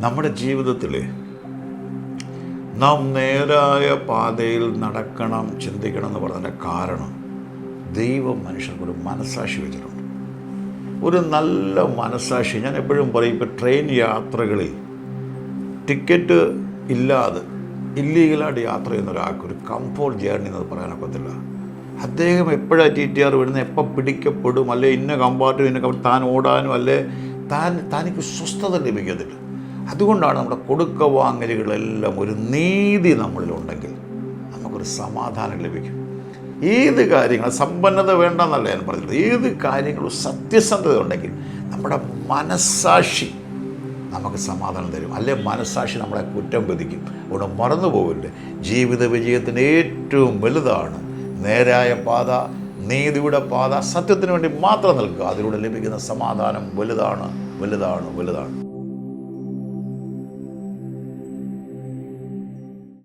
നമ്മുടെ ജീവിതത്തിൽ നാം നേരായ പാതയിൽ നടക്കണം, ചിന്തിക്കണം എന്ന് പറഞ്ഞതിൻ്റെ കാരണം ദൈവം മനുഷ്യർക്കൊരു മനസ്സാക്ഷി വെച്ചിട്ടുണ്ട്. ഒരു നല്ല മനസ്സാക്ഷി. ഞാൻ എപ്പോഴും പറയും, ഇപ്പോൾ ട്രെയിൻ യാത്രകളിൽ ടിക്കറ്റ് ഇല്ലാതെ ഇല്ലീഗലായിട്ട് യാത്ര ചെയ്യുന്ന ഒരാൾക്ക് ഒരു കംഫോർട്ട് ജേർണി എന്ന് പറയാനൊക്കത്തില്ല. അദ്ദേഹം എപ്പോഴാണ് TTR വിടുന്നത്, എപ്പോൾ പിടിക്കപ്പെടും, അല്ലെ ഇന്ന കമ്പാർട്ട്മെൻറ്റ് താൻ ഓടാനും അല്ലെ തനിക്ക് സ്വസ്ഥത ലഭിക്കത്തില്ല. അതുകൊണ്ടാണ് നമ്മുടെ കൊടുക്ക വാങ്ങലുകളെല്ലാം ഒരു നീതി നമ്മളിലുണ്ടെങ്കിൽ നമുക്കൊരു സമാധാനം ലഭിക്കും. ഏത് കാര്യങ്ങൾ, സമ്പന്നത വേണ്ടെന്നല്ല ഞാൻ പറഞ്ഞത്, ഏത് കാര്യങ്ങളും സത്യസന്ധത ഉണ്ടെങ്കിൽ നമ്മുടെ മനസ്സാക്ഷി നമുക്ക് സമാധാനം തരും. അല്ലെ മനസ്സാക്ഷി നമ്മളെ കുറ്റം വിധിക്കും. അവിടെ മറന്നു പോകില്ലേ, ജീവിത വിജയത്തിന് ഏറ്റവും വലുതാണ് നേരായ പാത, നീതിയുടെ പാത, സത്യത്തിന് വേണ്ടി മാത്രം നിൽക്കുക. അതിലൂടെ ലഭിക്കുന്ന സമാധാനം വലുതാണ്, വലുതാണ്, വലുതാണ്.